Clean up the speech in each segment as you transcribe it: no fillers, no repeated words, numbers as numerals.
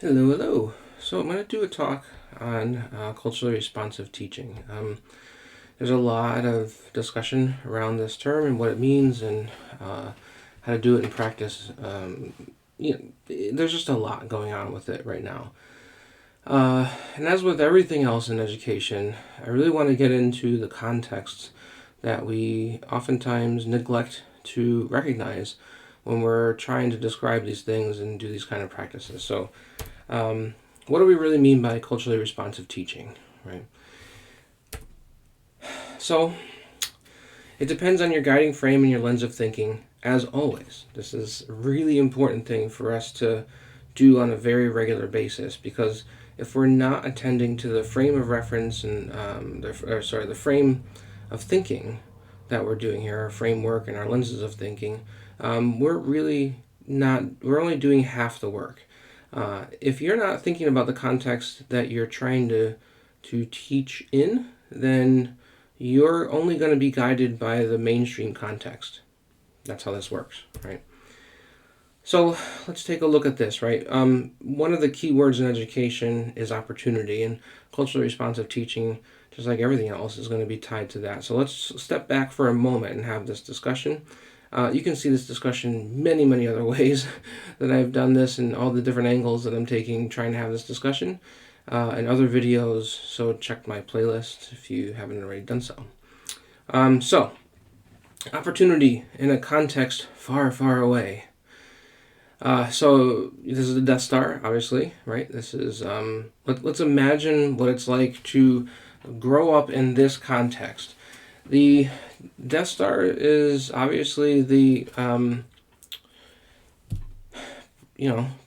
Hello, hello. So I'm going to do a talk on culturally responsive teaching. There's a lot of discussion around this term and what it means and how to do it in practice. There's just a lot going on with it right now. And as with everything else in education, I really want to get into the context that we oftentimes neglect to recognize when we're trying to describe these things and do these kind of practices. So, what do we really mean by culturally responsive teaching, right? So, it depends on your guiding frame and your lens of thinking, as always. This is a really important thing for us to do on a very regular basis because if we're not attending to the frame of reference and the frame of thinking that we're doing here, our framework and our lenses of thinking, we're really not, we're only doing half the work. If you're not thinking about the context that you're trying to teach in, then you're only going to be guided by the mainstream context. That's how this works, right? So let's take a look at this, right? One of the key words in education is opportunity, and culturally responsive teaching, just like everything else, is going to be tied to that. So let's step back for a moment and have this discussion. You can see this discussion many, many other ways that I've done this and all the different angles that I'm taking trying to have this discussion and other videos. So check my playlist if you haven't already done so. So, opportunity in a context far, far away. So this is the Death Star, obviously, right? This is let's imagine what it's like to grow up in this context. The Death Star is obviously the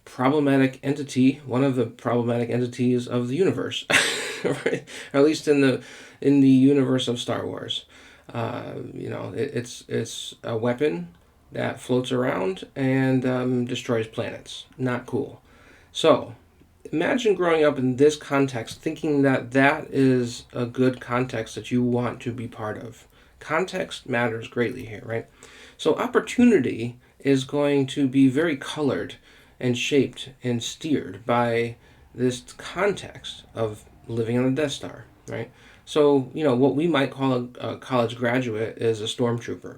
problematic entity, one of the problematic entities of the universe, right? Or at least in the universe of Star Wars. It's a weapon that floats around and destroys planets. Not cool. So, imagine growing up in this context, thinking that that is a good context that you want to be part of. Context matters greatly here, right? So, opportunity is going to be very colored and shaped and steered by this context of living on the Death Star, right? So, what we might call a college graduate is a stormtrooper,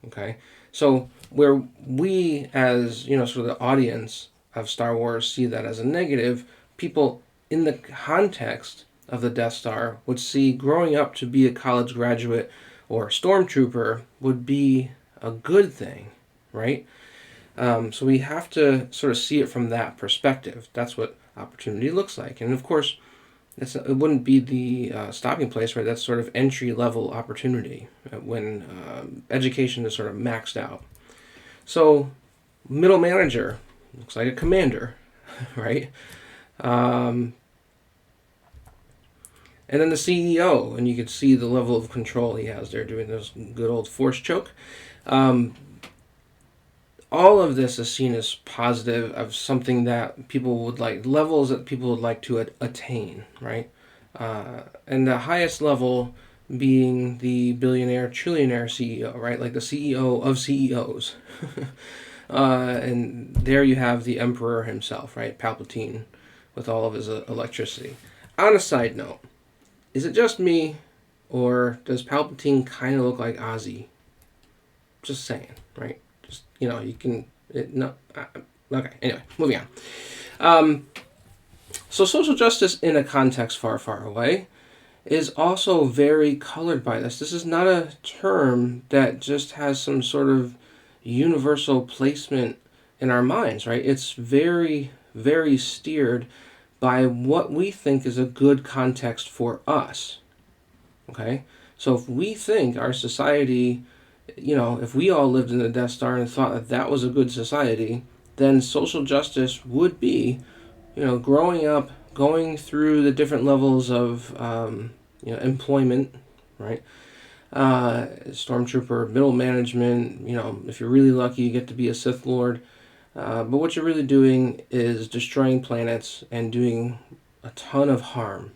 okay? So, where we, as, sort of the audience of Star Wars, see that as a negative, people in the context of the Death Star would see growing up to be a college graduate or stormtrooper would be a good thing, right? So we have to sort of see it from that perspective. That's what opportunity looks like. And of course, it wouldn't be the stopping place, right? That's sort of entry level opportunity when education is sort of maxed out. So, middle manager looks like a commander, right? And then the CEO, and you can see the level of control he has there doing this good old force choke. All of this is seen as positive of something that people would like, levels that people would like to attain, right? And the highest level being the billionaire, trillionaire CEO, right? Like the CEO of CEOs. And there you have the emperor himself, right? Palpatine with all of his electricity. On a side note, is it just me or does Palpatine kind of look like Ozzy? Just saying, right? You can. Okay, anyway, moving on. So, social justice in a context far, far away is also very colored by this. This is not a term that just has some sort of universal placement in our minds, right? It's very, very steered by what we think is a good context for us. Okay? So, if we think our society, if we all lived in the Death Star and thought that that was a good society, then social justice would be, growing up, going through the different levels of, employment, right? Stormtrooper, middle management, if you're really lucky, you get to be a Sith Lord. But what you're really doing is destroying planets and doing a ton of harm.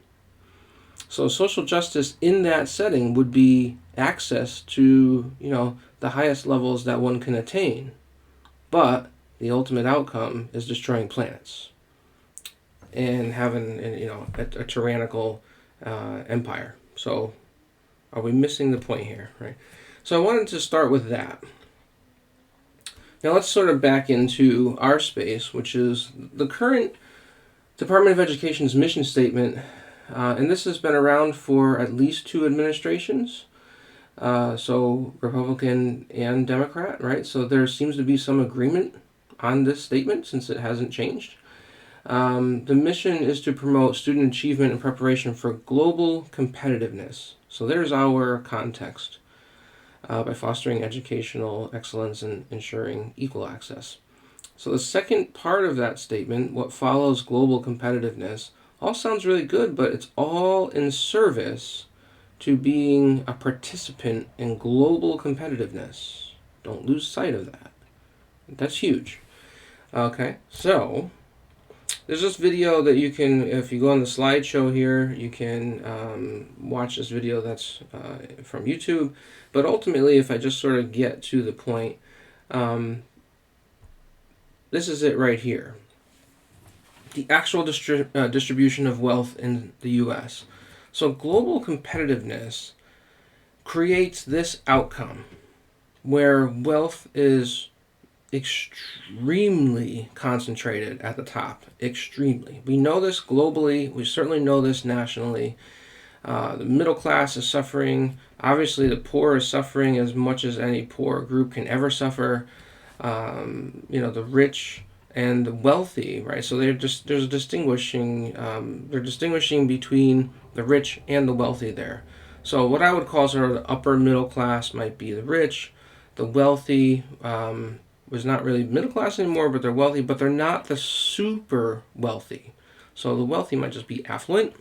So social justice in that setting would be access to, the highest levels that one can attain. But the ultimate outcome is destroying planets. and having a tyrannical empire. So are we missing the point here, right? So I wanted to start with that. Now let's sort of back into our space, which is the current Department of Education's mission statement, and this has been around for at least 2 administrations, so Republican and Democrat, right? So there seems to be some agreement on this statement since it hasn't changed. The mission is to promote student achievement and preparation for global competitiveness. So there's our context, by fostering educational excellence and ensuring equal access. So the second part of that statement, what follows global competitiveness, all sounds really good, but it's all in service to being a participant in global competitiveness. Don't lose sight of that. That's huge. Okay, so there's this video that you can, if you go on the slideshow here, you can watch this video that's from YouTube. But ultimately, if I just sort of get to the point, this is it right here. The actual distribution of wealth in the U.S. So global competitiveness creates this outcome where wealth is extremely concentrated at the top. Extremely. We know this globally. We certainly know this nationally. The middle class is suffering. Obviously, the poor is suffering as much as any poor group can ever suffer. The rich and the wealthy, right? So they're distinguishing between the rich and the wealthy there. So what I would call sort of the upper middle class might be the rich. The wealthy was not really middle class anymore, but they're wealthy, but they're not the super wealthy. So the wealthy might just be affluent,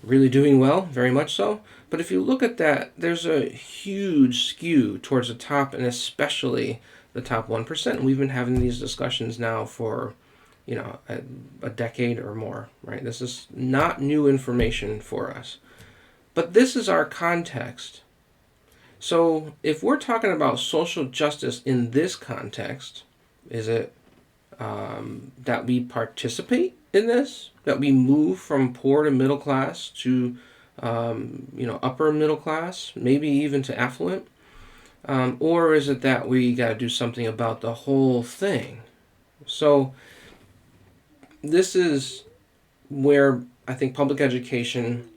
really doing well, very much so. But if you look at that, there's a huge skew towards the top, and especially the top 1%. We've been having these discussions now for, a decade or more, right? This is not new information for us. But this is our context. So if we're talking about social justice in this context, is it that we participate in this? That we move from poor to middle class to, upper middle class, maybe even to affluent? Or is it that we got to do something about the whole thing? So this is where I think public education,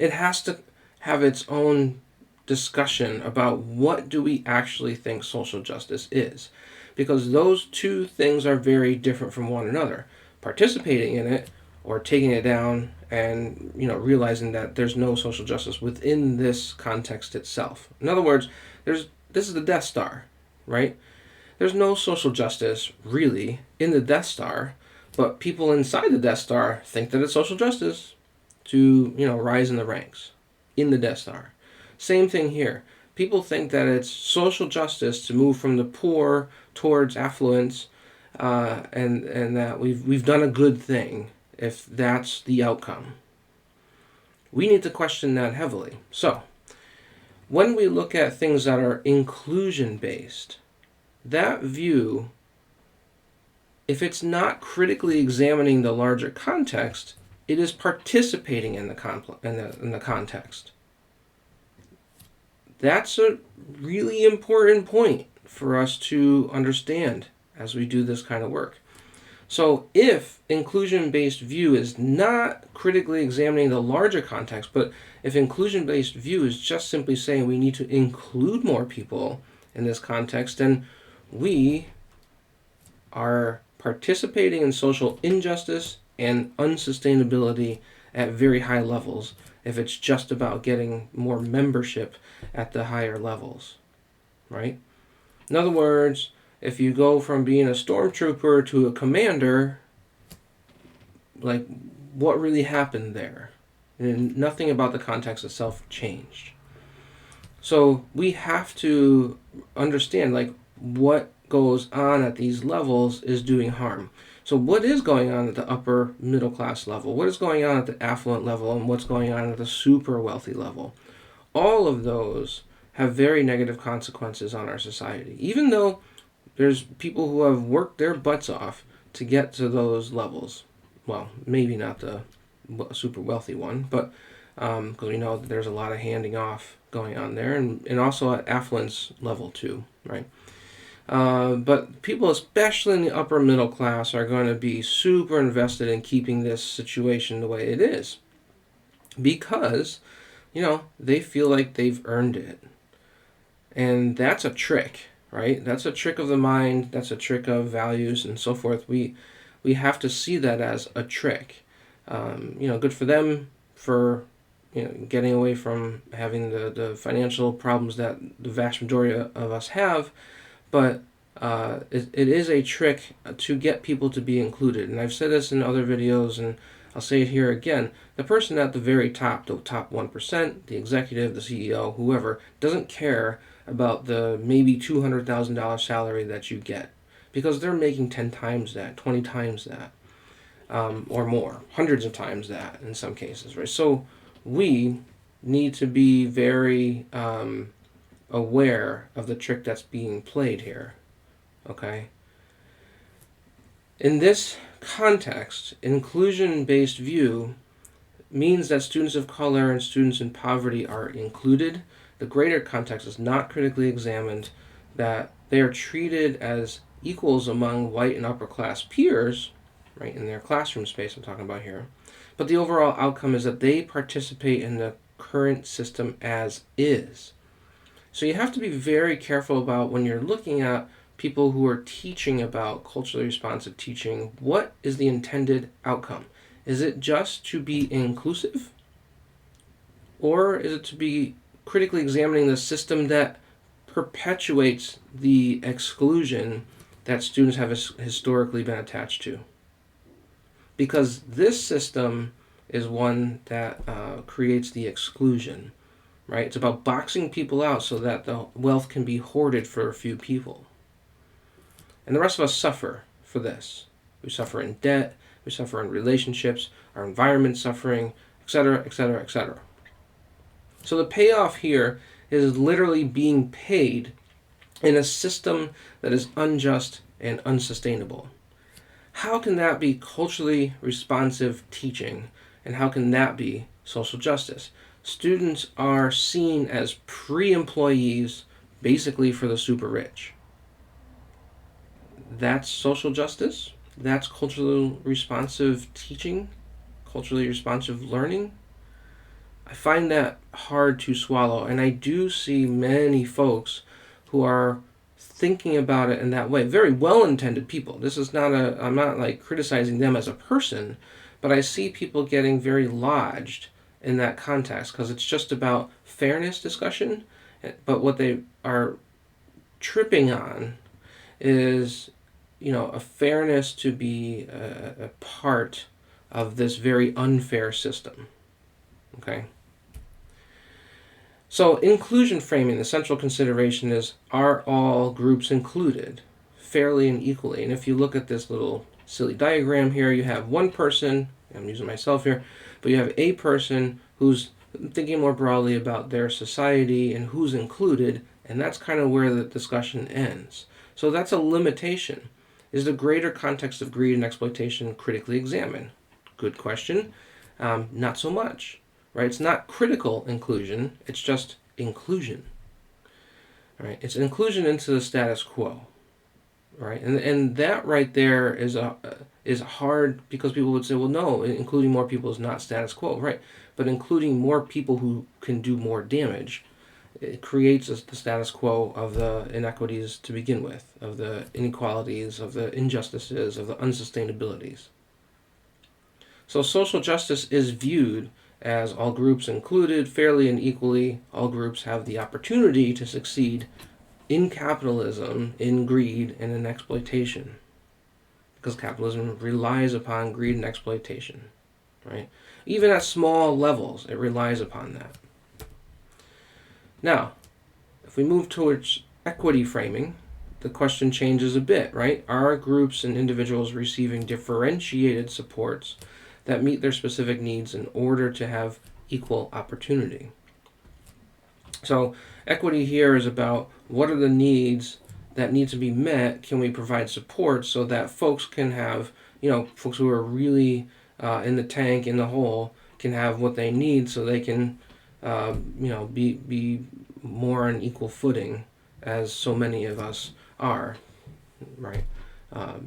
it has to have its own discussion about what do we actually think social justice is. Because those two things are very different from one another. Participating in it or taking it down and realizing that there's no social justice within this context itself. In other words, this is the Death Star, right? There's no social justice really in the Death Star, but people inside the Death Star think that it's social justice to rise in the ranks in the Death Star. Same thing here. People think that it's social justice to move from the poor towards affluence, and that we've done a good thing if that's the outcome. We need to question that heavily. So, when we look at things that are inclusion-based, that view, if it's not critically examining the larger context, it is participating in the context. That's a really important point for us to understand as we do this kind of work. So if inclusion-based view is not critically examining the larger context, but if inclusion-based view is just simply saying we need to include more people in this context, then we are participating in social injustice and unsustainability at very high levels if it's just about getting more membership at the higher levels, right? In other words, if you go from being a stormtrooper to a commander, like, what really happened there? And nothing about the context itself changed. So we have to understand, like, what goes on at these levels is doing harm. So what is going on at the upper middle class level? What is going on at the affluent level? And what's going on at the super wealthy level? All of those have very negative consequences on our society. Even though there's people who have worked their butts off to get to those levels. Well, maybe not the super wealthy one, but because we know that there's a lot of handing off going on there, and also at affluence level too, right? But people, especially in the upper middle class, are going to be super invested in keeping this situation the way it is because, they feel like they've earned it. And that's a trick, right? That's a trick of the mind. That's a trick of values and so forth. We have to see that as a trick. Good for them for getting away from having the financial problems that the vast majority of us have, but it is a trick to get people to be included. And I've said this in other videos, and I'll say it here again. The person at the very top, the top 1%, the executive, the CEO, whoever, doesn't care about the maybe $200,000 salary that you get because they're making 10 times that, 20 times that, or more, hundreds of times that in some cases, right? So we need to be very aware of the trick that's being played here, okay? In this context, inclusion-based view means that students of color and students in poverty are included. The greater context is not critically examined, that they are treated as equals among white and upper class peers, right, in their classroom space I'm talking about here. But the overall outcome is that they participate in the current system as is. So you have to be very careful about when you're looking at people who are teaching about culturally responsive teaching, what is the intended outcome? Is it just to be inclusive? Or is it to be critically examining the system that perpetuates the exclusion that students have historically been attached to? Because this system is one that creates the exclusion, right? It's about boxing people out so that the wealth can be hoarded for a few people. And the rest of us suffer for this. We suffer in debt, we suffer in relationships, our environment suffering, etc., etc., etc. So the payoff here is literally being paid in a system that is unjust and unsustainable. How can that be culturally responsive teaching? And how can that be social justice? Students are seen as pre-employees basically for the super rich. That's social justice? That's culturally responsive teaching? Culturally responsive learning? I find that hard to swallow, and I do see many folks who are thinking about it in that way. Very well-intended people. This is not I'm not like criticizing them as a person, but I see people getting very lodged in that context because it's just about fairness discussion, but what they are tripping on is, a fairness to be a part of this very unfair system. Okay? So inclusion framing, the central consideration is, are all groups included fairly and equally? And if you look at this little silly diagram here, you have one person, I'm using myself here, but you have a person who's thinking more broadly about their society and who's included, and that's kind of where the discussion ends. So that's a limitation. Is the greater context of greed and exploitation critically examined? Good question. Not so much. Right? It's not critical inclusion, it's just inclusion. Right? It's inclusion into the status quo. Right? And that right there is hard because people would say, well, no, including more people is not status quo. Right? But including more people who can do more damage, it creates the status quo of the inequities to begin with, of the inequalities, of the injustices, of the unsustainabilities. So social justice is viewed as all groups included fairly and equally. All groups have the opportunity to succeed in capitalism, in greed, and in exploitation. Because capitalism relies upon greed and exploitation, right? Even at small levels, it relies upon that. Now, if we move towards equity framing, the question changes a bit, right? Are groups and individuals receiving differentiated supports that meet their specific needs in order to have equal opportunity? So equity here is about what are the needs that need to be met can we provide support so that folks can have, folks who are really in the tank, in the hole, can have what they need so they can, be more on equal footing as so many of us are, right?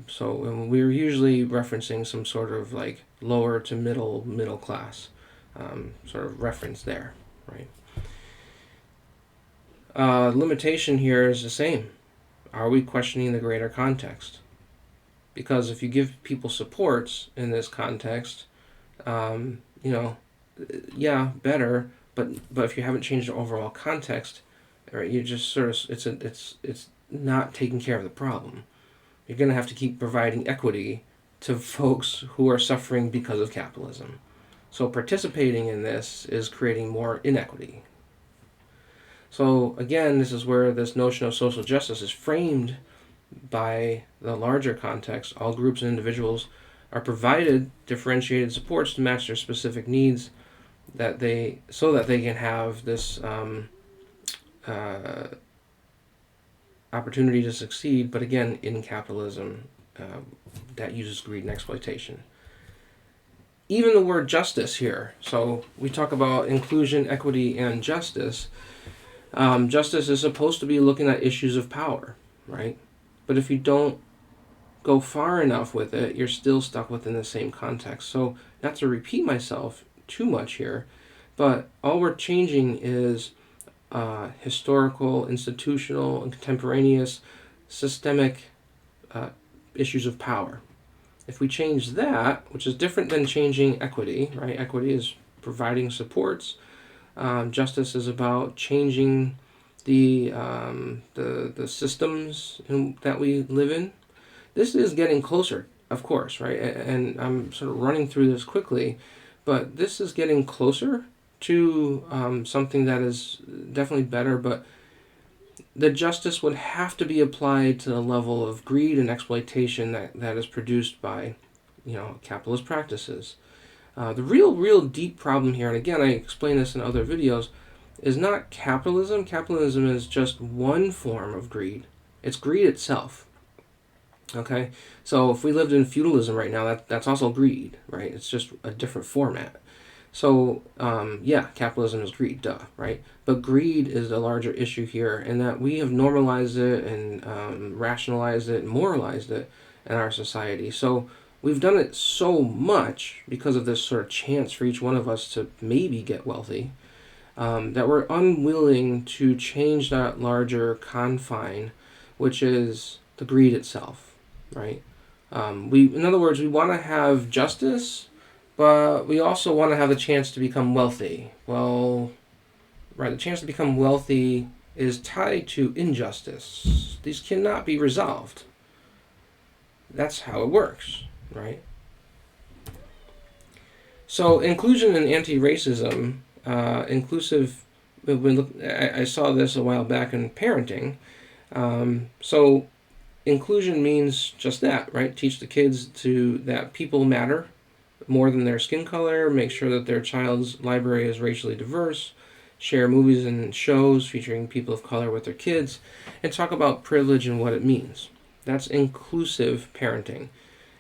So and we're usually referencing some sort of like lower to middle class sort of reference there, right? Limitation here is the same. Are we questioning the greater context? Because if you give people supports in this context, um, you know, yeah, better. But if you haven't changed the overall context, right, you just sort of it's not taking care of the problem. You're going to have to keep providing equity to folks who are suffering because of capitalism. So participating in this is creating more inequity. So again, this is where this notion of social justice is framed by the larger context. All groups and individuals are provided differentiated supports to match their specific needs, so that they can have this uh, opportunity to succeed. But again, in capitalism, that uses greed and exploitation. Even the word justice here. So we talk about inclusion, equity, and justice. Justice is supposed to be looking at issues of power, right? But if you don't go far enough with it, you're still stuck within the same context. So, not to repeat myself too much here, but all we're changing is historical, institutional, and contemporaneous systemic issues of power. If we change that, which is different than changing equity, right? Equity is providing supports. Justice is about changing the systems that we live in. This is getting closer, of course, right? And I'm sort of running through this quickly, but this is getting closer to something that is definitely better. But the justice would have to be applied to the level of greed and exploitation that is produced by, capitalist practices. The real deep problem here, and again, I explain this in other videos, is not capitalism. Capitalism is just one form of greed. It's greed itself. Okay? So if we lived in feudalism right now, that's also greed, right? It's just a different format. So, capitalism is greed, duh, right? But greed is a larger issue here in that we have normalized it and rationalized it and moralized it in our society. So we've done it so much because of this sort of chance for each one of us to maybe get wealthy, that we're unwilling to change that larger confine, which is the greed itself, right? In other words, we want to have justice, but we also want to have the chance to become wealthy. Well, right, the chance to become wealthy is tied to injustice. These cannot be resolved. That's how it works, right? So inclusion and anti-racism, inclusive. I saw this a while back in parenting. So inclusion means just that, right? Teach the kids that people matter more than their skin color. Make sure that their child's library is racially diverse. Share movies and shows featuring people of color with their kids, and talk about privilege and what it means. That's inclusive parenting.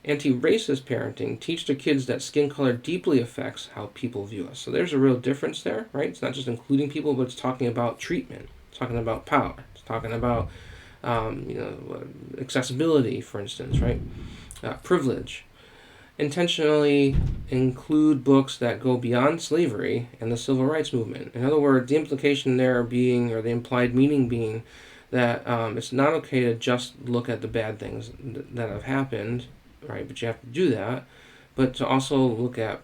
Anti-racist parenting, teach their kids that skin color deeply affects how people view us. So there's a real difference there, right? It's not just including people, but it's talking about treatment. It's talking about power. It's talking about accessibility, for instance, right? Privilege. Intentionally include books that go beyond slavery and the civil rights movement. In other words, the implication there being, or the implied meaning being, that it's not okay to just look at the bad things that have happened, right? But you have to do that, but to also look at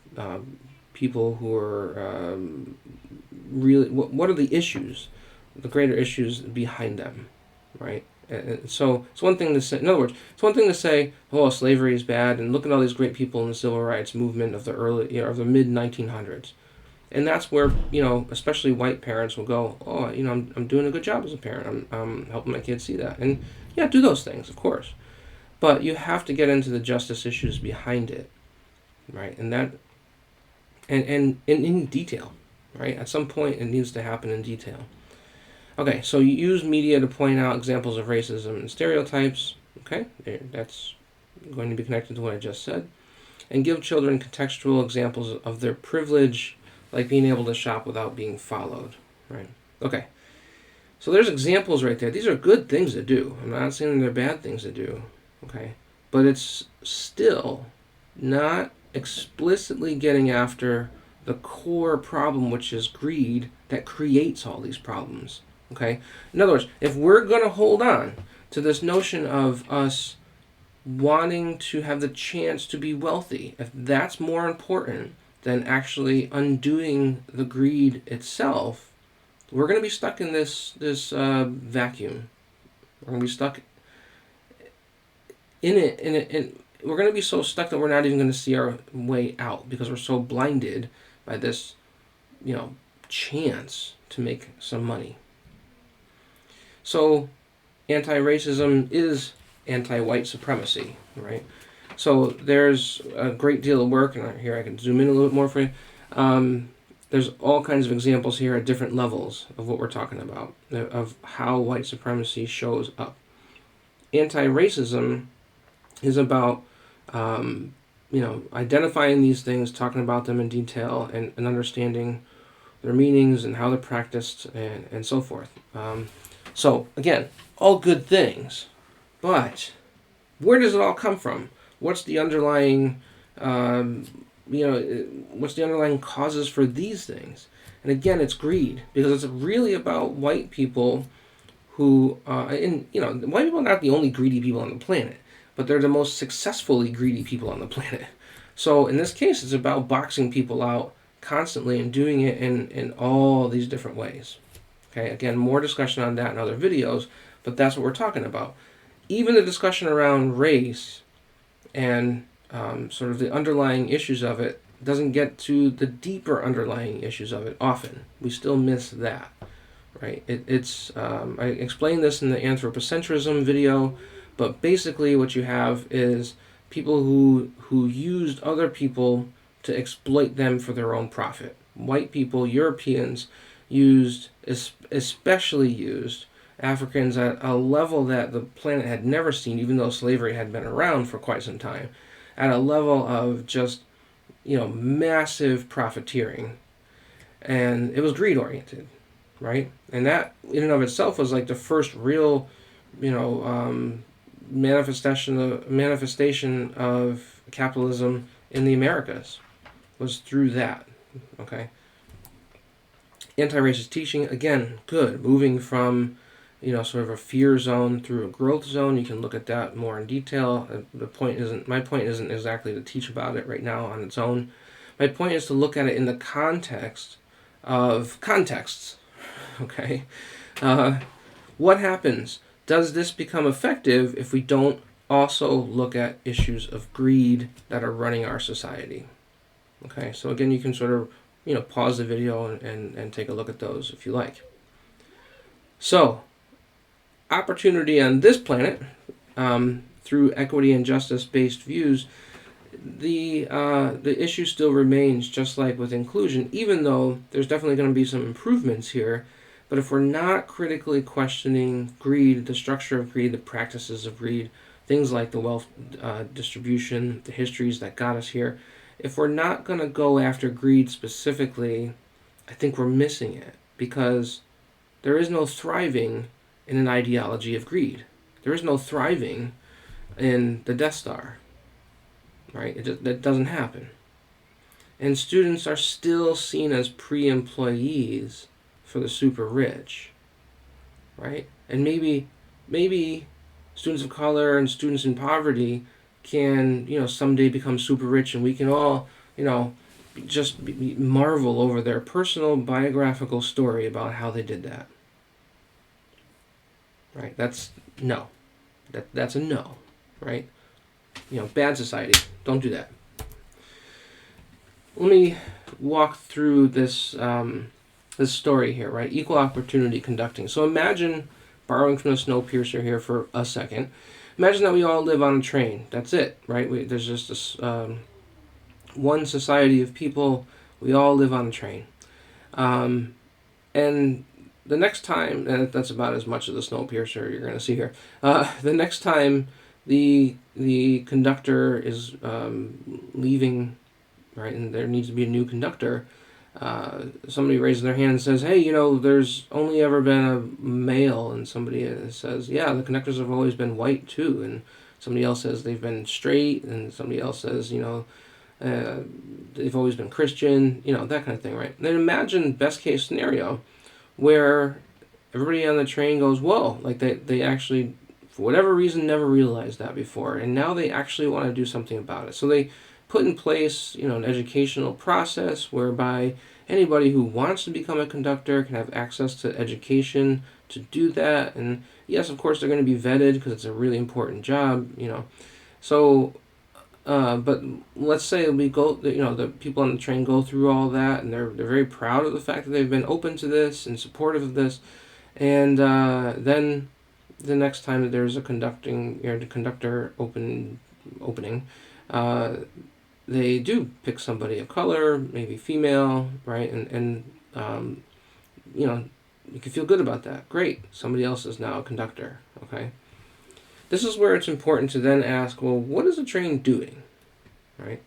people who are really, what are the issues, the greater issues behind them, right? And so it's one thing to say. In other words, it's one thing to say, "Oh, slavery is bad," and look at all these great people in the civil rights movement of the mid 1900s, and that's where especially white parents will go, "Oh, I'm doing a good job as a parent. I'm helping my kids see that," and yeah, do those things, of course, but you have to get into the justice issues behind it, right? And that, and in detail, right? At some point, it needs to happen in detail. Okay, so you use media to point out examples of racism and stereotypes. Okay, that's going to be connected to what I just said. And give children contextual examples of their privilege, like being able to shop without being followed. Right? Okay, so there's examples right there. These are good things to do. I'm not saying they're bad things to do. Okay, but it's still not explicitly getting after the core problem, which is greed, that creates all these problems. Okay? In other words, if we're going to hold on to this notion of us wanting to have the chance to be wealthy, if that's more important than actually undoing the greed itself, we're going to be stuck in this vacuum. We're going to be stuck in it, we're going to be so stuck that we're not even going to see our way out because we're so blinded by this, chance to make some money. So, anti-racism is anti-white supremacy, right? So there's a great deal of work, and here I can zoom in a little bit more for you. There's all kinds of examples here at different levels of what we're talking about, of how white supremacy shows up. Anti-racism is about identifying these things, talking about them in detail, and understanding their meanings and how they're practiced, and so forth. So again, all good things, but where does it all come from? What's the underlying, what's the underlying causes for these things? And again, it's greed, because it's really about white people who, white people are not the only greedy people on the planet, but they're the most successfully greedy people on the planet. So in this case, it's about boxing people out constantly and doing it in all these different ways. Okay, again, more discussion on that in other videos, but that's what we're talking about. Even the discussion around race and sort of the underlying issues of it doesn't get to the deeper underlying issues of it often. We still miss that, right? I explained this in the anthropocentrism video, but basically what you have is people who used other people to exploit them for their own profit. White people, Europeans, especially used Africans at a level that the planet had never seen, even though slavery had been around for quite some time, at a level of just, massive profiteering. And it was greed oriented, right? And that in and of itself was like the first real, manifestation of capitalism in the Americas was through that. Okay. Anti-racist teaching, again, good. Moving from, sort of a fear zone through a growth zone. You can look at that more in detail. My point isn't exactly to teach about it right now on its own. My point is to look at it in the context of contexts. Okay. What happens? Does this become effective if we don't also look at issues of greed that are running our society? Okay, so again, you can sort of, pause the video and take a look at those if you like. So, opportunity on this planet, through equity and justice-based views, the issue still remains just like with inclusion, even though there's definitely going to be some improvements here. But if we're not critically questioning greed, the structure of greed, the practices of greed, things like the wealth distribution, the histories that got us here, if we're not going to go after greed specifically, I think we're missing it, because there is no thriving in an ideology of greed. There is no thriving in the Death Star, right? That doesn't happen. And students are still seen as pre-employees for the super rich, right? And maybe students of color and students in poverty can, someday become super rich, and we can all, just marvel over their personal biographical story about how they did that. Right? That's no. That's a no, right? Bad society. Don't do that. Let me walk through this this story here, right? Equal opportunity conducting. So imagine, borrowing from the Snowpiercer here for a second, imagine that we all live on a train. That's it, right? There's just this one society of people. We all live on a train. And the next time, and that's about as much of the Snowpiercer you're going to see here. The next time the conductor is leaving, right, and there needs to be a new conductor, somebody raises their hand and says, "Hey, there's only ever been a male," and somebody says, "Yeah, the conductors have always been white too," and somebody else says they've been straight, and somebody else says, they've always been Christian, that kind of thing, right? And then imagine best case scenario where everybody on the train goes, whoa, like they actually, for whatever reason, never realized that before, and now they actually want to do something about it. So they put in place, an educational process whereby anybody who wants to become a conductor can have access to education to do that. And yes, of course, they're going to be vetted because it's a really important job, So, but let's say we go, the people on the train go through all that, and they're very proud of the fact that they've been open to this and supportive of this, and then the next time that there's a conductor opening, they do pick somebody of color, maybe female, right, and you can feel good about that. Great, somebody else is now a conductor. Okay. This is where it's important to then ask, well, what is the train doing, right?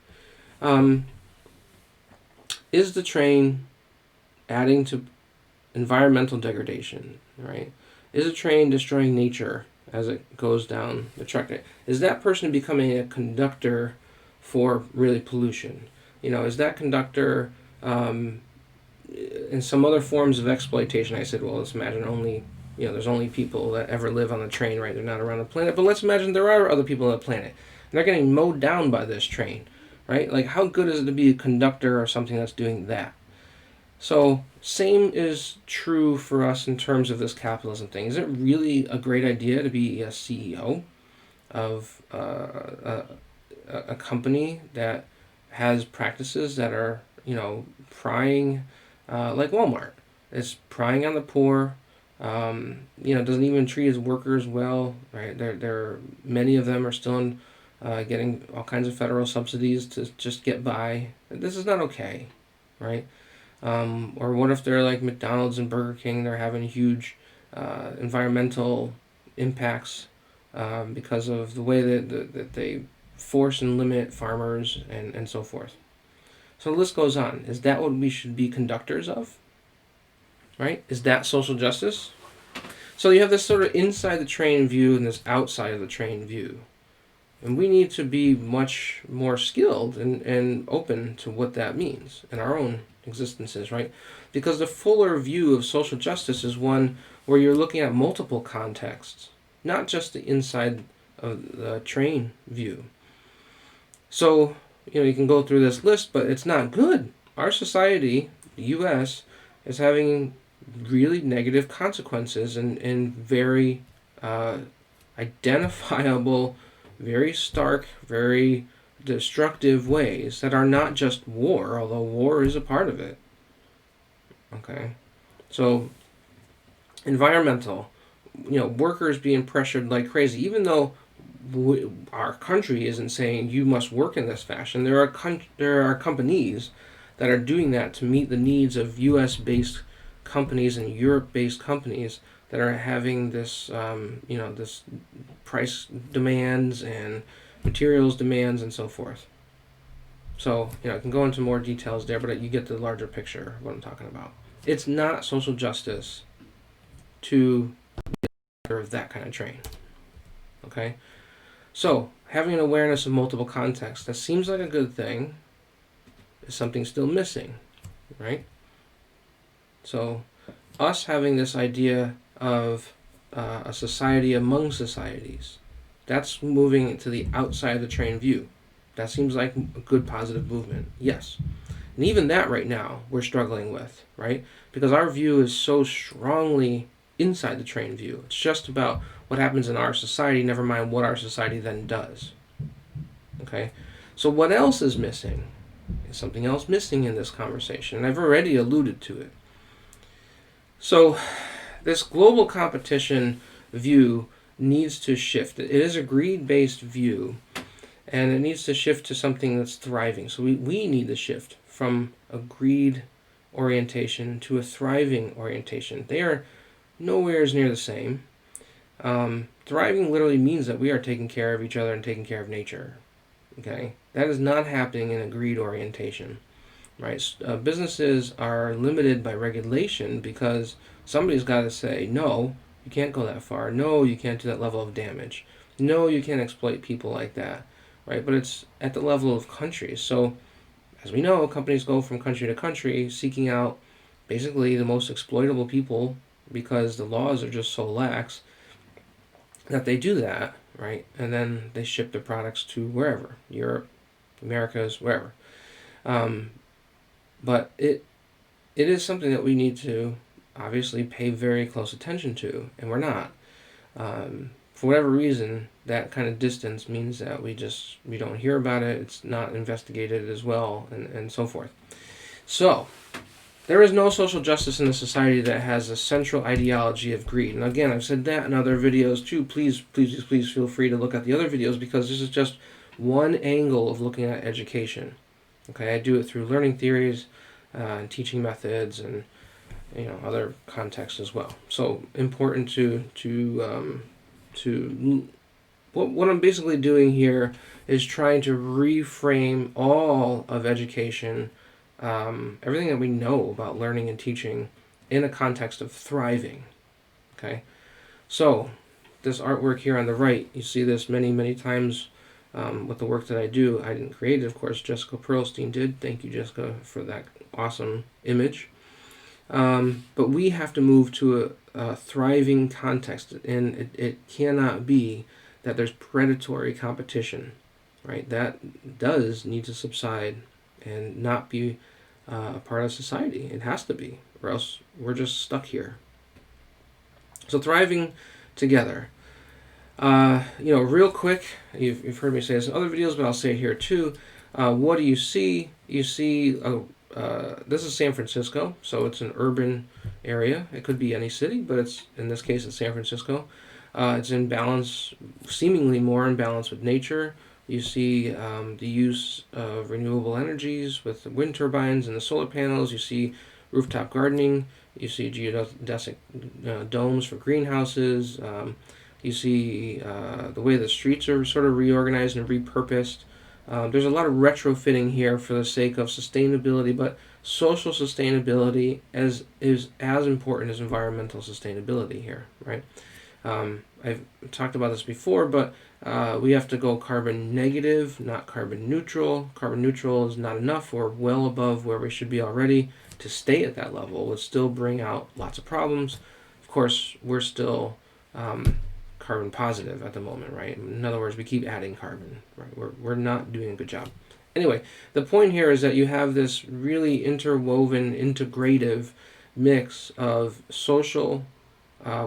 Is the train adding to environmental degradation, right? Is the train destroying nature as it goes down the track? Is that person becoming a conductor for really pollution? Is that conductor in some other forms of exploitation? I said, well, let's imagine only there's only people that ever live on the train, right? They're not around the planet. But let's imagine there are other people on the planet. And they're getting mowed down by this train, right? Like, how good is it to be a conductor or something that's doing that? So, same is true for us in terms of this capitalism thing. Is it really a great idea to be a CEO of a company that has practices that are, prying, like Walmart? It's prying on the poor. Doesn't even treat his workers well, right? There many of them are still getting all kinds of federal subsidies to just get by. This is not okay, right? Or what if they're like McDonald's and Burger King? They're having huge environmental impacts because of the way that they force and limit farmers and so forth. So the list goes on. Is that what we should be conductors of? Right? Is that social justice? So you have this sort of inside the train view and this outside of the train view. And we need to be much more skilled and open to what that means in our own existences, right? Because the fuller view of social justice is one where you're looking at multiple contexts, not just the inside of the train view. So, you can go through this list, but it's not good. Our society, the U.S., is having really negative consequences in very identifiable, very stark, very destructive ways that are not just war, although war is a part of it. Okay? So, environmental, workers being pressured like crazy, even though our country isn't saying you must work in this fashion. There are companies that are doing that to meet the needs of U.S.-based companies and Europe-based companies that are having this, this price demands and materials demands and so forth. So, I can go into more details there, but you get the larger picture of what I'm talking about. It's not social justice to serve that kind of train. Okay? So, having an awareness of multiple contexts, that seems like a good thing. Is something still missing, right? So, us having this idea of a society among societies, that's moving to the outside of the train view. That seems like a good positive movement, yes. And even that right now we're struggling with, right? Because our view is so strongly inside the train view. It's just about what happens in our society, never mind what our society then does. Okay? So what else is missing? Is something else missing in this conversation? And I've already alluded to it. So this global competition view needs to shift. It is a greed-based view, and it needs to shift to something that's thriving. So we need to shift from a greed orientation to a thriving orientation. They are nowhere near the same. Thriving literally means that we are taking care of each other and taking care of nature. Okay, that is not happening in a greed orientation, right? Businesses are limited by regulation because somebody's got to say, no, you can't go that far. No, you can't do that level of damage. No, you can't exploit people like that, right? But it's at the level of countries. So, as we know, companies go from country to country seeking out basically the most exploitable people because the laws are just so lax that they do that, right? And then they ship their products to wherever, Europe, Americas, wherever. Um, but it is something that we need to obviously pay very close attention to, and we're not. For whatever reason, that kind of distance means that we don't hear about it. It's not investigated as well, and so forth. So there is no social justice in a society that has a central ideology of greed. And again, I've said that in other videos too. Please feel free to look at the other videos because this is just one angle of looking at education. Okay, I do it through learning theories, and teaching methods, and other contexts as well. So important to what I'm basically doing here is trying to reframe all of education, everything that we know about learning and teaching in a context of thriving. Okay, so this artwork here on the right, you see this many times with the work that I do. I didn't create it, of course. Jessica Pearlstein did. Thank you, Jessica, for that awesome image. But we have to move to a thriving context, and it cannot be that there's predatory competition, right? That does need to subside and not be a part of society. It has to be, or else we're just stuck here. So thriving together. Real quick, you've heard me say this in other videos, but I'll say it here too. What do you see? You see, this is San Francisco, so it's an urban area. It could be any city, but in this case, it's San Francisco. It's in balance, seemingly more in balance with nature. You see the use of renewable energies with the wind turbines and the solar panels. You see rooftop gardening. You see geodesic domes for greenhouses. You see the way the streets are sort of reorganized and repurposed. There's a lot of retrofitting here for the sake of sustainability, but social sustainability is as important as environmental sustainability here, right? I've talked about this before, but we have to go carbon negative, not carbon neutral. Carbon neutral is not enough. We're well above where we should be already. To stay at that level would still bring out lots of problems. Of course, we're still carbon positive at the moment, right? In other words, we keep adding carbon, right? We're not doing a good job. Anyway, the point here is that you have this really interwoven, integrative mix of social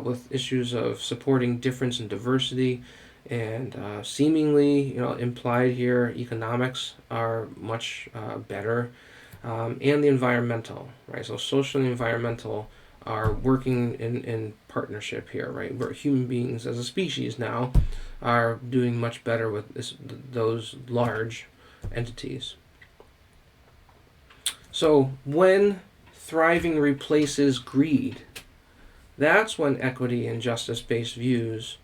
with issues of supporting difference and diversity, and seemingly, implied here, economics are much better, and the environmental, right? So social and environmental are working in partnership here, right? Where human beings as a species now are doing much better with those large entities. So when thriving replaces greed, that's when equity and justice-based views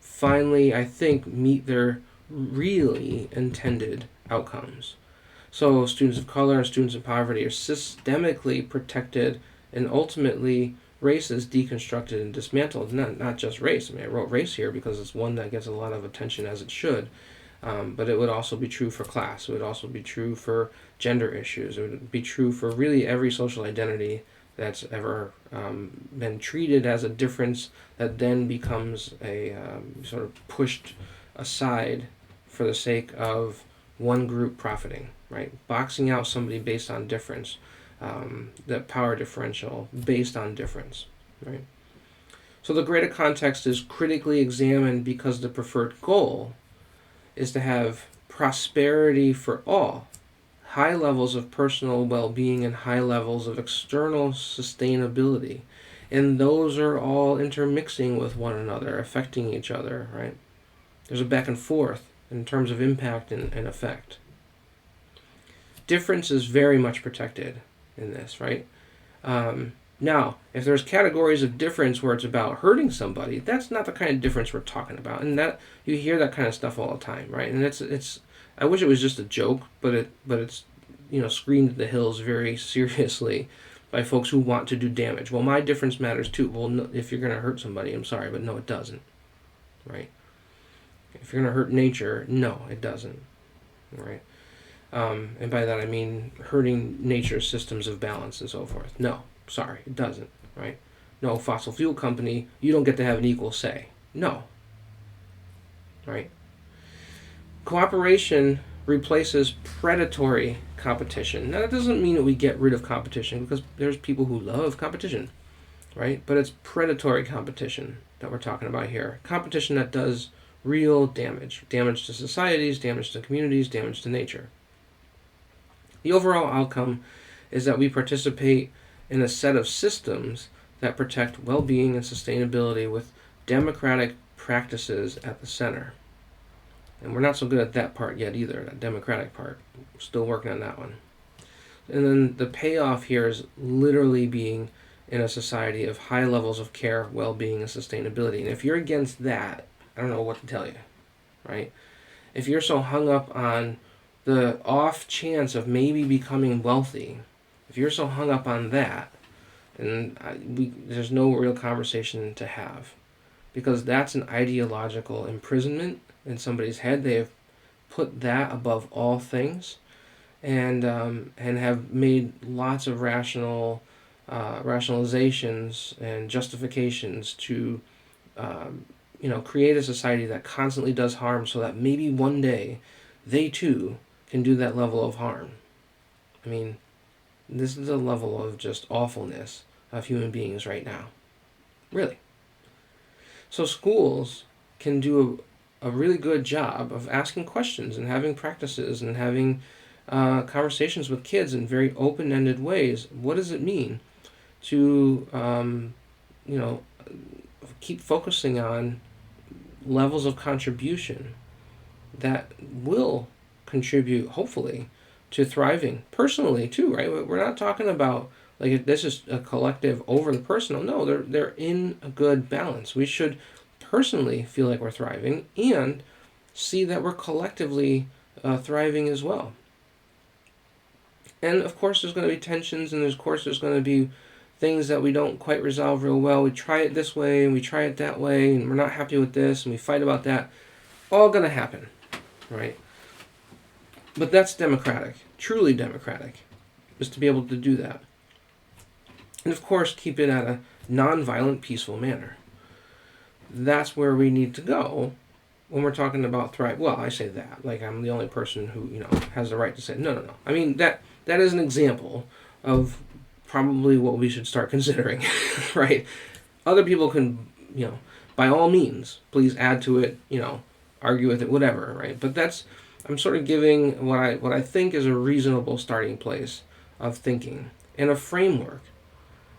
finally, I think, meet their really intended outcomes. So students of color and students in poverty are systemically protected, and ultimately race is deconstructed and dismantled. Not just race. I mean, I wrote race here because it's one that gets a lot of attention, as it should. But it would also be true for class. It would also be true for gender issues. It would be true for really every social identity that's ever been treated as a difference that then becomes a sort of pushed aside for the sake of one group profiting, right? Boxing out somebody based on difference, that power differential based on difference, right? So the greater context is critically examined because the preferred goal is to have prosperity for all, high levels of personal well-being and high levels of external sustainability. And those are all intermixing with one another, affecting each other, right? There's a back and forth in terms of impact and effect. Difference is very much protected. in this, right? Now, if there's categories of difference where it's about hurting somebody, that's not the kind of difference we're talking about. And that you hear that kind of stuff all the time, right? And it's I wish it was just a joke, but it's screamed at the hills very seriously by folks who want to do damage. Well, my difference matters too. Well, no, if you're going to hurt somebody, I'm sorry, but no, it doesn't, right? If you're going to hurt nature, no, it doesn't, right? And by that I mean hurting nature's systems of balance and so forth. No, sorry, it doesn't, right? No, fossil fuel company, you don't get to have an equal say. No, right? Cooperation replaces predatory competition. Now, that doesn't mean that we get rid of competition, because there's people who love competition, right? But it's predatory competition that we're talking about here. Competition that does real damage. Damage to societies, damage to communities, damage to nature. The overall outcome is that we participate in a set of systems that protect well-being and sustainability with democratic practices at the center. And we're not so good at that part yet either, that democratic part. We're still working on that one. And then the payoff here is literally being in a society of high levels of care, well-being, and sustainability. And if you're against that, I don't know what to tell you, right? If you're so hung up on the off chance of maybe becoming wealthy, if you're so hung up on that, then there's no real conversation to have, because that's an ideological imprisonment in somebody's head. They have put that above all things, and have made lots of rationalizations and justifications to create a society that constantly does harm, so that maybe one day they too can do that level of harm. I mean, this is a level of just awfulness of human beings right now. Really. So schools can do a really good job of asking questions and having practices and having conversations with kids in very open-ended ways. What does it mean to, keep focusing on levels of contribution that will contribute, hopefully, to thriving personally too, right? We're not talking about like this is a collective over the personal. No, they're in a good balance. We should personally feel like we're thriving and see that we're collectively thriving as well. And of course, there's going to be tensions, and there's going to be things that we don't quite resolve real well. We try it this way, and we try it that way, and we're not happy with this, and we fight about that. All going to happen, right? But that's democratic, truly democratic, is to be able to do that. And of course, keep it at a non-violent, peaceful manner. That's where we need to go when we're talking about thrive. Well, I say that like I'm the only person who has the right to say no. I mean that is an example of probably what we should start considering, right? Other people can, by all means, please add to it, argue with it, whatever, right? But I'm sort of giving what I think is a reasonable starting place of thinking and a framework.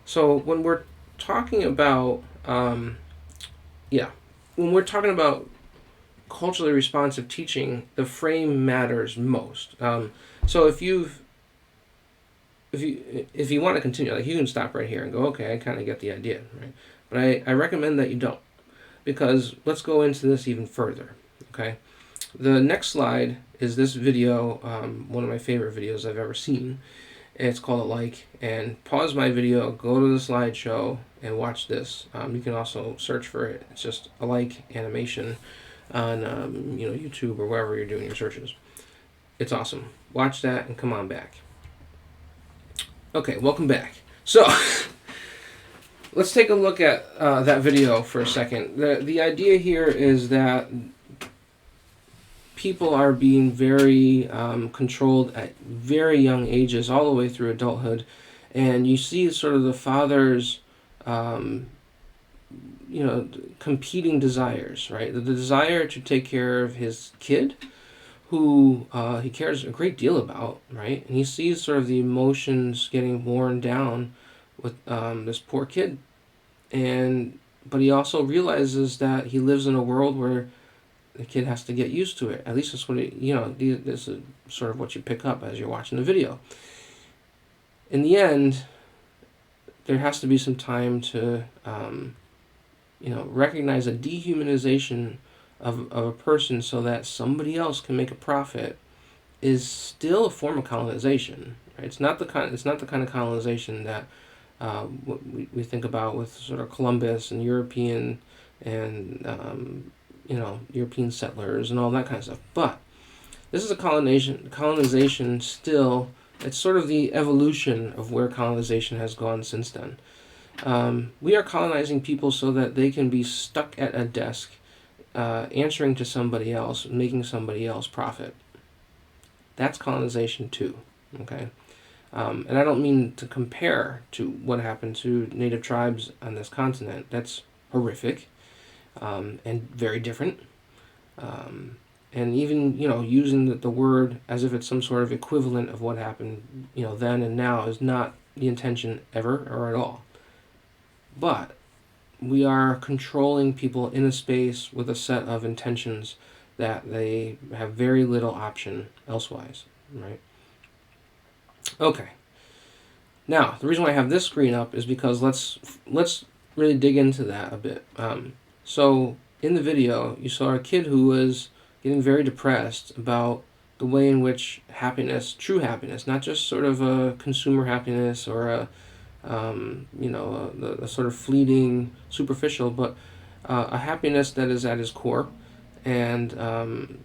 So when we're talking about, when we're talking about culturally responsive teaching, the frame matters most. So if you want to continue, like you can stop right here and go, okay, I kind of get the idea, right? But I recommend that you don't, because let's go into this even further, okay? The next slide is this video, one of my favorite videos I've ever seen. It's called and pause my video, go to the slideshow, and watch this. You can also search for it. It's just animation on YouTube or wherever you're doing your searches. It's awesome. Watch that and come on back. Okay, welcome back. So let's take a look at that video for a second. The idea here is that people are being very controlled at very young ages, all the way through adulthood, and you see sort of the father's competing desires, right? The desire to take care of his kid, who he cares a great deal about, right? And he sees sort of the emotions getting worn down with this poor kid, but he also realizes that he lives in a world where the kid has to get used to it. At least that's what this is sort of what you pick up as you're watching the video. in the end, there has to be some time to recognize a dehumanization of a person so that somebody else can make a profit is still a form of colonization. Right? It's not the kind of colonization that we think about with sort of Columbus and European and European settlers and all that kind of stuff. But this is a colonization still. It's sort of the evolution of where colonization has gone since then. We are colonizing people so that they can be stuck at a desk, answering to somebody else, making somebody else profit. That's colonization too. Okay, and I don't mean to compare to what happened to native tribes on this continent. That's horrific and very different. And even using the word as if it's some sort of equivalent of what happened then and now is not the intention ever or at all. But we are controlling people in a space with a set of intentions that they have very little option elsewise, right? Okay. Now, the reason why I have this screen up is because let's really dig into that a bit. So in the video, you saw a kid who was getting very depressed about the way in which happiness, true happiness, not just sort of a consumer happiness or a sort of fleeting, superficial, but a happiness that is at his core, and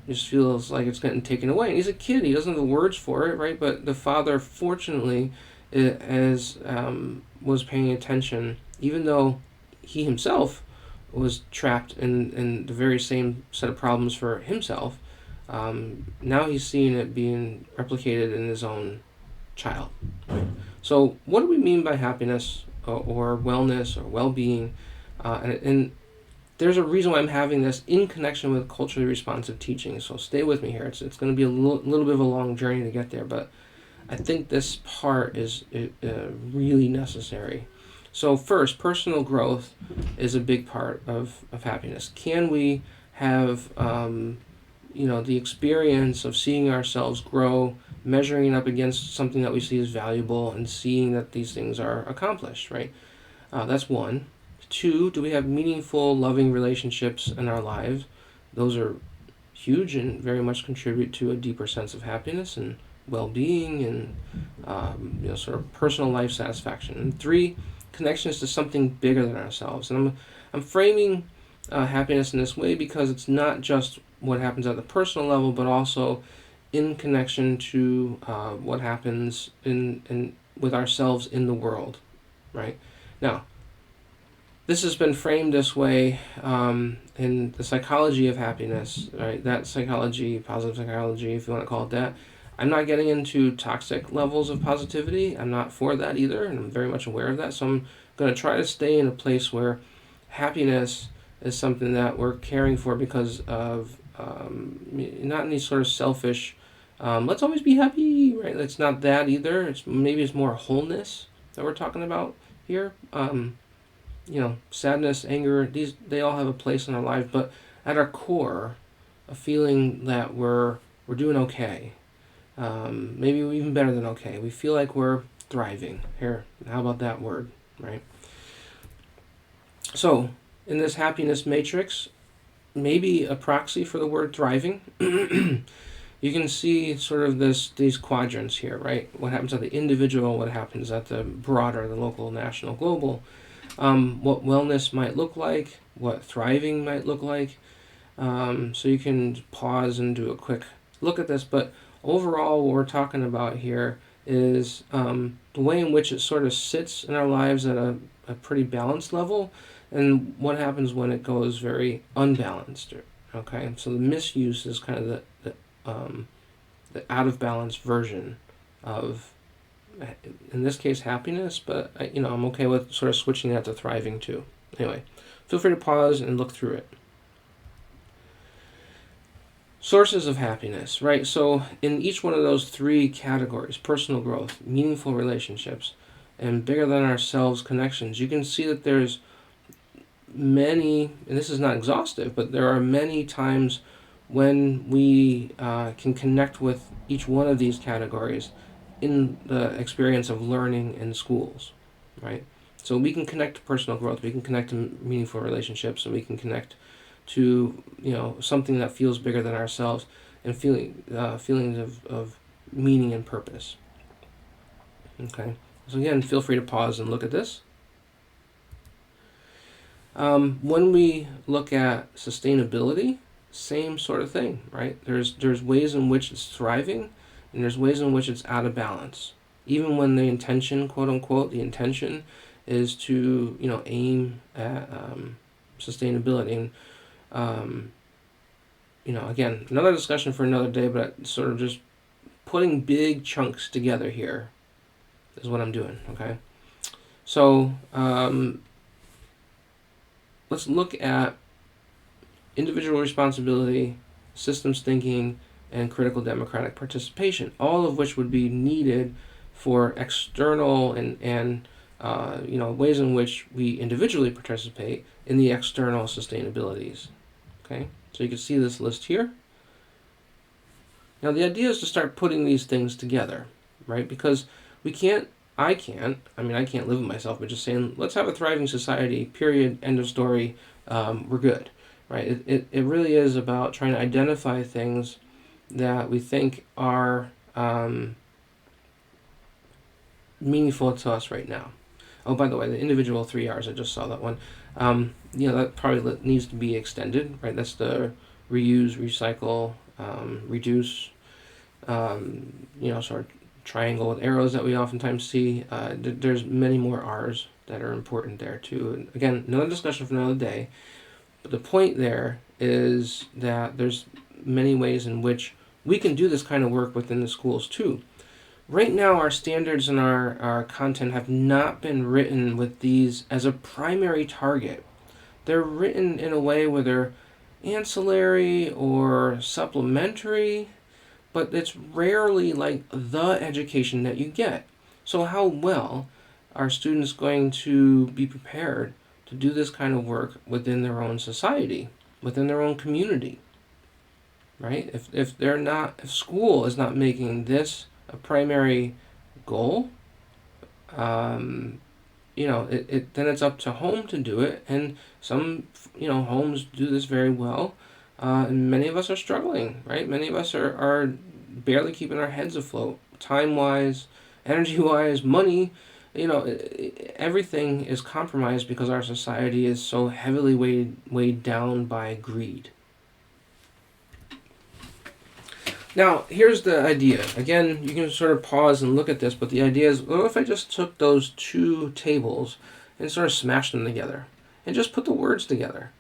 just feels like it's getting taken away. And he's a kid; he doesn't have the words for it, right? But the father, fortunately, was paying attention, even though he himself was trapped in the very same set of problems for himself. Now he's seeing it being replicated in his own child. Right? So what do we mean by happiness or wellness or well-being? And there's a reason why I'm having this in connection with culturally responsive teaching. So stay with me here. It's going to be a little bit of a long journey to get there, but I think this part is really necessary. So first, personal growth is a big part of happiness. Can we have the experience of seeing ourselves grow, measuring up against something that we see as valuable, and seeing that these things are accomplished, right? That's one. Two, do we have meaningful, loving relationships in our lives? Those are huge and very much contribute to a deeper sense of happiness and well-being and sort of personal life satisfaction. And three, connections to something bigger than ourselves. And I'm framing happiness in this way because it's not just what happens at the personal level, but also in connection to what happens in with ourselves in the world, right? Now, this has been framed this way in the psychology of happiness, right? That psychology, positive psychology, if you want to call it that. I'm not getting into toxic levels of positivity. I'm not for that either, and I'm very much aware of that. So I'm going to try to stay in a place where happiness is something that we're caring for because of not any sort of selfish, let's always be happy, right? It's not that either. Maybe it's more wholeness that we're talking about here. Sadness, anger, they all have a place in our life, but at our core, a feeling that we're doing okay. Maybe even better than okay. We feel like we're thriving. Here, how about that word, right? So, in this happiness matrix, maybe a proxy for the word thriving, you can see sort of these quadrants here, right? What happens at the individual, what happens at the broader, the local, national, global, what wellness might look like, what thriving might look like. So you can pause and do a quick look at this, but overall, what we're talking about here is the way in which it sort of sits in our lives at a pretty balanced level, and what happens when it goes very unbalanced. Okay, so the misuse is kind of the out of balance version of, in this case, happiness. But I'm okay with sort of switching that to thriving too. Anyway, feel free to pause and look through it. Sources of happiness, right? So in each one of those three categories, personal growth, meaningful relationships, and bigger than ourselves connections, you can see that there's many, and this is not exhaustive, but there are many times when we can connect with each one of these categories in the experience of learning in schools, right? So we can connect to personal growth, we can connect to meaningful relationships, and we can connect to something that feels bigger than ourselves, and feelings of meaning and purpose. Okay, so again, feel free to pause and look at this. When we look at sustainability, same sort of thing, right? There's ways in which it's thriving, and there's ways in which it's out of balance. Even when the intention, quote unquote, the intention is to aim at sustainability. And again, another discussion for another day, but sort of just putting big chunks together here is what I'm doing. Okay, so let's look at individual responsibility, systems thinking, and critical democratic participation, all of which would be needed for external and ways in which we individually participate in the external sustainabilities. Okay, so you can see this list here. Now the idea is to start putting these things together, right? Because I can't live with myself, but just saying, let's have a thriving society, period, end of story, we're good, right? It really is about trying to identify things that we think are meaningful to us right now. Oh, by the way, the individual 3 R's, I just saw that one. That probably needs to be extended, right? That's the reuse, recycle, reduce, sort of triangle with arrows that we oftentimes see. There's many more R's that are important there too. And again, another discussion for another day. But the point there is that there's many ways in which we can do this kind of work within the schools too. Right now, our standards and our content have not been written with these as a primary target. They're written in a way where they're ancillary or supplementary, but it's rarely like the education that you get. So how well are students going to be prepared to do this kind of work within their own society, within their own community, right? If school is not making this a primary goal, then it's up to home to do it, and some homes do this very well, and many of us are struggling, right? Many of us are barely keeping our heads afloat, time wise, energy wise, money. Everything is compromised because our society is so heavily weighed down by greed. Now, here's the idea. Again, you can sort of pause and look at this, but the idea is, what if I just took those two tables and sort of smashed them together and just put the words together?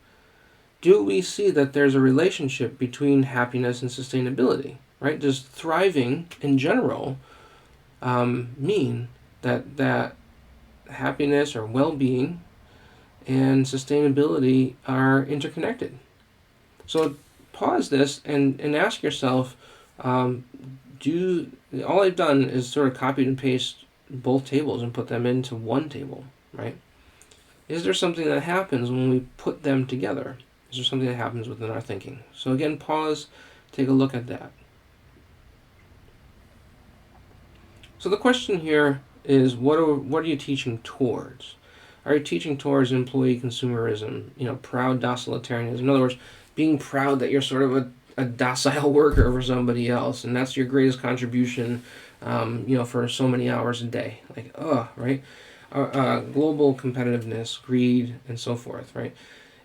Do we see that there's a relationship between happiness and sustainability, right? Does thriving in general mean that happiness or well-being and sustainability are interconnected? So pause this and ask yourself, all I've done is sort of copied and paste both tables and put them into one table, right? Is there something that happens when we put them together? Is there something that happens within our thinking? So again, pause, take a look at that. So the question here is, what are you teaching towards? Are you teaching towards employee consumerism, proud docilitarianism? In other words, being proud that you're sort of a docile worker for somebody else, and that's your greatest contribution, for so many hours a day. Right? Global competitiveness, greed, and so forth, right?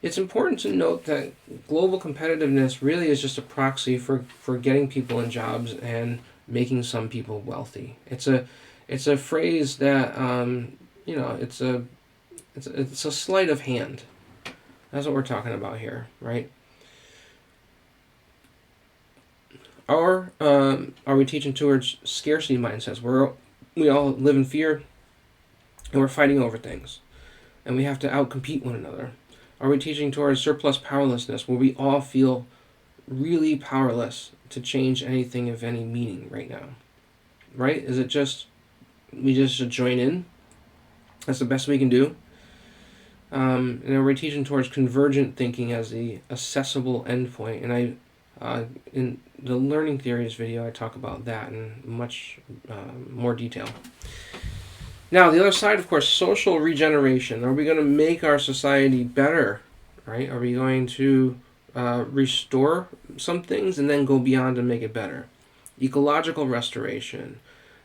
It's important to note that global competitiveness really is just a proxy for getting people in jobs and making some people wealthy. It's a phrase that it's a sleight of hand. That's what we're talking about here, right? Or are we teaching towards scarcity mindsets where we all live in fear and we're fighting over things and we have to outcompete one another? Are we teaching towards surplus powerlessness where we all feel really powerless to change anything of any meaning right now? Right? Is it just we just should join in? That's the best we can do. And we're teaching towards convergent thinking as the accessible endpoint. And In the learning theories video, I talk about that in much more detail. Now, the other side, of course, social regeneration. Are we going to make our society better? Right? Are we going to restore some things and then go beyond and make it better? Ecological restoration,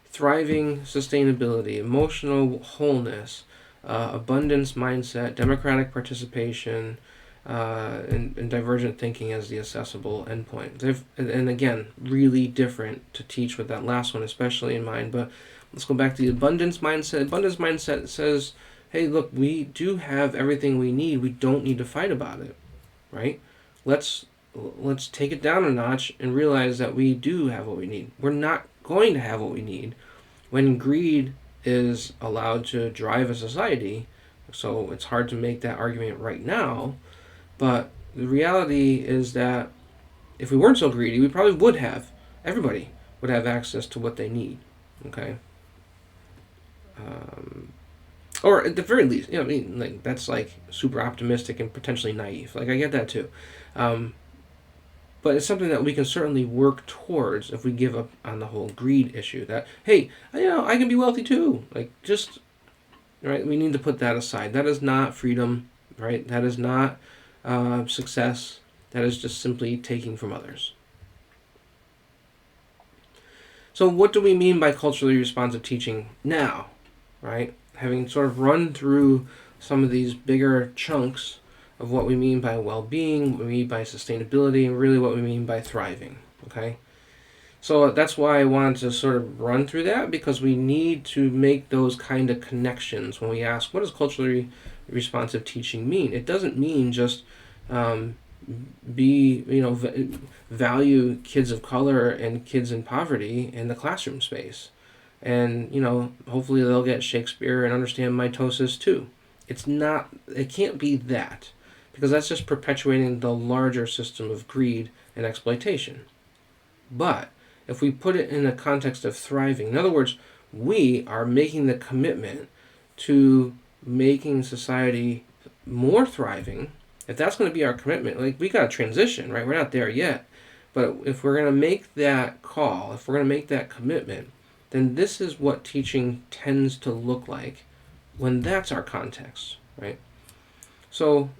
thriving sustainability, emotional wholeness, abundance mindset, democratic participation, and divergent thinking as the accessible endpoint. And again, really different to teach with that last one, especially in mind. But let's go back to the abundance mindset. Abundance mindset says, hey, look, we do have everything we need. We don't need to fight about it, right? Let's take it down a notch and realize that we do have what we need. We're not going to have what we need when greed is allowed to drive a society. So it's hard to make that argument right now, but the reality is that if we weren't so greedy, we probably would have, everybody would have access to what they need, okay? Or at the very least, I mean, like, that's like super optimistic and potentially naive. Like, I get that too. But it's something that we can certainly work towards if we give up on the whole greed issue. That, hey, I can be wealthy too. Like, just, right? We need to put that aside. That is not freedom, right? That is not success. That is just simply taking from others. So what do we mean by culturally responsive teaching now, right? Having sort of run through some of these bigger chunks of what we mean by well-being, what we mean by sustainability, and really what we mean by thriving, okay? So that's why I wanted to sort of run through that, because we need to make those kind of connections when we ask, what does culturally responsive teaching mean? It doesn't mean just value kids of color and kids in poverty in the classroom space. And, hopefully they'll get Shakespeare and understand mitosis too. It can't be that, because that's just perpetuating the larger system of greed and exploitation. But if we put it in the context of thriving, in other words, we are making the commitment to making society more thriving. If that's going to be our commitment, like, we got to transition, right? We're not there yet. But if we're going to make that call, if we're going to make that commitment, then this is what teaching tends to look like when that's our context, right? So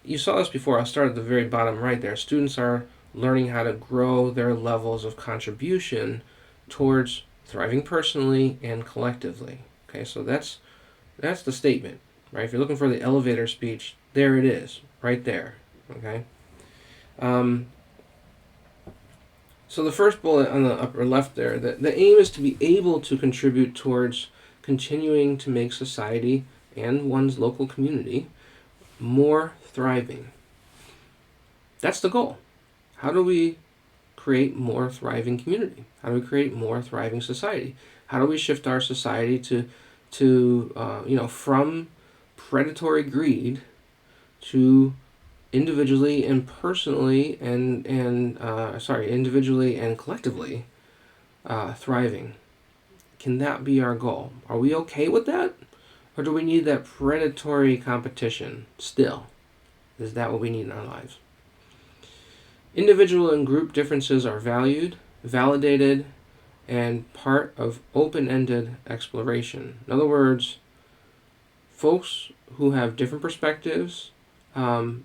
you saw this before. I'll start at the very bottom right there. Students are learning how to grow their levels of contribution towards thriving personally and collectively. Okay, so that's the statement, right? If you're looking for the elevator speech, there it is, right there. Okay. So the first bullet on the upper left there, the aim is to be able to contribute towards continuing to make society and one's local community more thriving. That's the goal. How do we create more thriving community? How do we create more thriving society? How do we shift our society to from predatory greed to individually and personally individually and collectively thriving? Can that be our goal? Are we okay with that? Or do we need that predatory competition still? Is that what we need in our lives? Individual and group differences are valued, validated, and part of open-ended exploration. In other words, folks who have different perspectives, who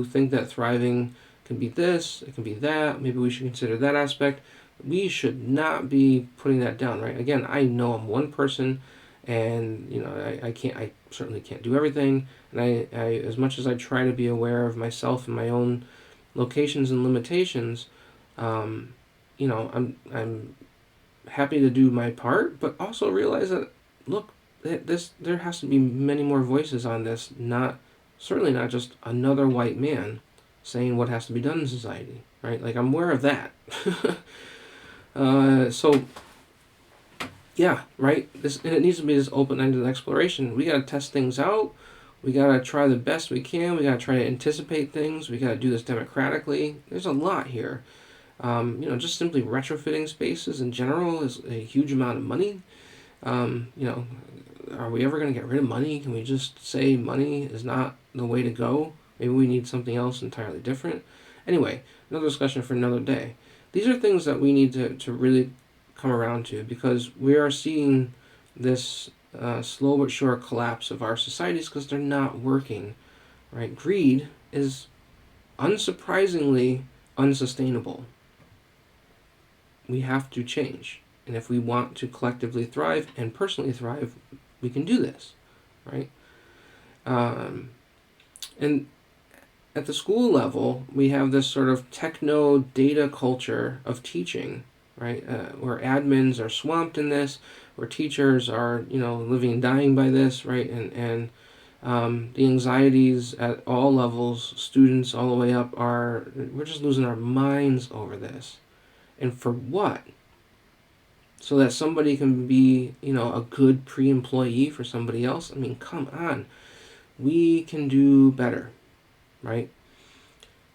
think that thriving can be this, it can be that, maybe we should consider that aspect. We should not be putting that down, right? Again, I know I'm one person, and I certainly can't do everything, and I as much as I try to be aware of myself and my own locations and limitations, I'm happy to do my part, but also realize that, look, there has to be many more voices on this, certainly not just another white man saying what has to be done in society, right? Like, I'm aware of that. Yeah, right? And it needs to be this open-ended exploration. We got to test things out. We got to try the best we can. We got to try to anticipate things. We got to do this democratically. There's a lot here. Just simply retrofitting spaces in general is a huge amount of money. Are we ever going to get rid of money? Can we just say money is not the way to go? Maybe we need something else entirely different. Anyway, another discussion for another day. These are things that we need to really come around to, because we are seeing this slow but sure collapse of our societies because they're not working, right? Greed is unsurprisingly unsustainable. We have to change. And if we want to collectively thrive and personally thrive, we can do this, right? And at the school level, we have this sort of techno data culture of teaching, right? Where admins are swamped in this, where teachers are, living and dying by this, right? And the anxieties at all levels, students all the way up, we're just losing our minds over this. And for what? So that somebody can be, a good pre-employee for somebody else? I mean, come on. We can do better, right?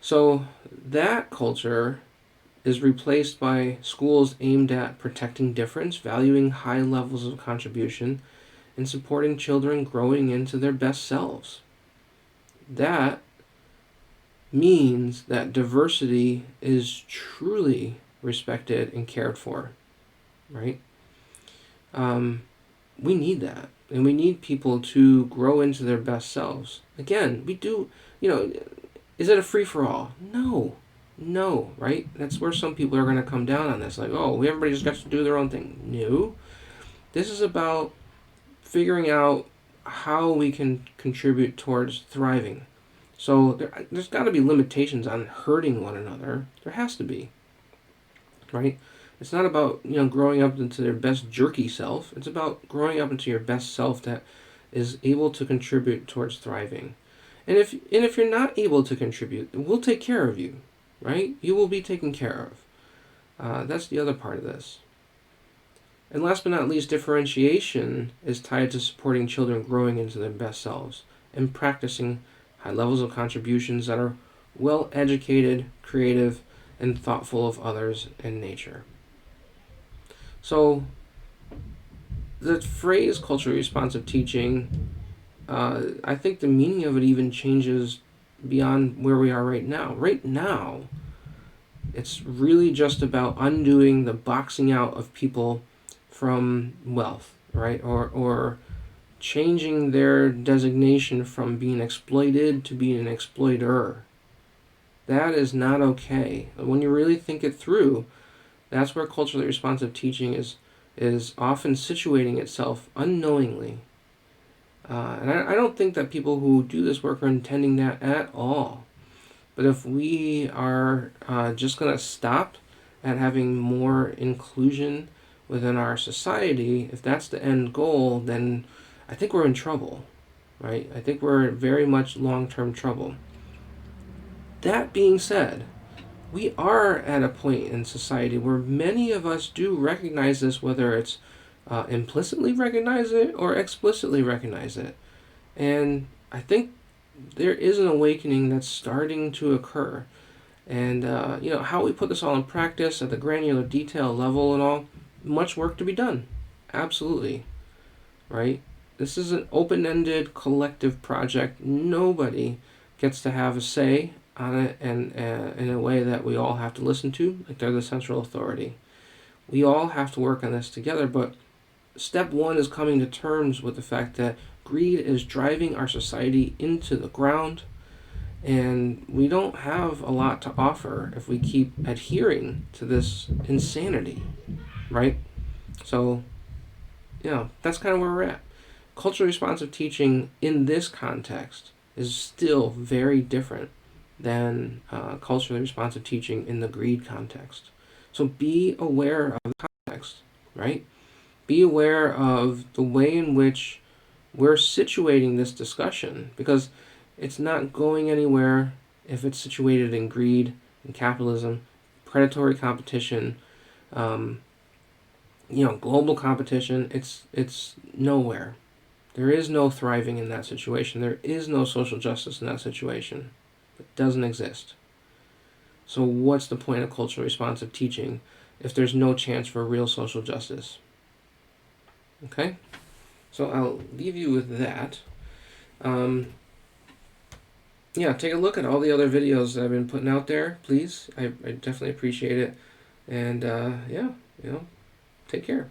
So that culture is replaced by schools aimed at protecting difference, valuing high levels of contribution, and supporting children growing into their best selves. That means that diversity is truly respected and cared for, right? We need that. And we need people to grow into their best selves. Again, we do, is it a free for all? No, right? That's where some people are going to come down on this. Like, oh, everybody just gets to do their own thing. No. This is about figuring out how we can contribute towards thriving. So there's got to be limitations on hurting one another. There has to be, right? It's not about growing up into their best jerky self. It's about growing up into your best self that is able to contribute towards thriving. And if you're not able to contribute, we'll take care of you, right? You will be taken care of. That's the other part of this. And last but not least, differentiation is tied to supporting children growing into their best selves and practicing high levels of contributions that are well educated, creative, and thoughtful of others and nature. So, the phrase culturally responsive teaching, I think the meaning of it even changes beyond where we are right now. Right now, it's really just about undoing the boxing out of people from wealth, right? Or changing their designation from being exploited to being an exploiter. That is not okay. When you really think it through, that's where culturally responsive teaching is often situating itself unknowingly. And I don't think that people who do this work are intending that at all. But if we are just going to stop at having more inclusion within our society, if that's the end goal, then I think we're in trouble, right? I think we're in very much long-term trouble. That being said, we are at a point in society where many of us do recognize this, whether it's implicitly recognize it or explicitly recognize it. And I think there is an awakening that's starting to occur. And, how we put this all in practice at the granular detail level and all, much work to be done. Absolutely. Right? This is an open-ended collective project. Nobody gets to have a say on it, and in a way that we all have to listen to, like they're the central authority. We all have to work on this together, but step one is coming to terms with the fact that greed is driving our society into the ground, and we don't have a lot to offer if we keep adhering to this insanity, right? So, that's kind of where we're at. Culturally responsive teaching in this context is still very different than culturally responsive teaching in the greed context. So be aware of the context, right? Be aware of the way in which we're situating this discussion, because it's not going anywhere if it's situated in greed and capitalism, predatory competition, global competition. It's nowhere. There is no thriving in that situation. There is no social justice in that situation. It doesn't exist. So what's the point of culturally responsive teaching if there's no chance for real social justice? Okay? So I'll leave you with that. yeah, take a look at all the other videos that I've been putting out there, please. I definitely appreciate it. And yeah, take care.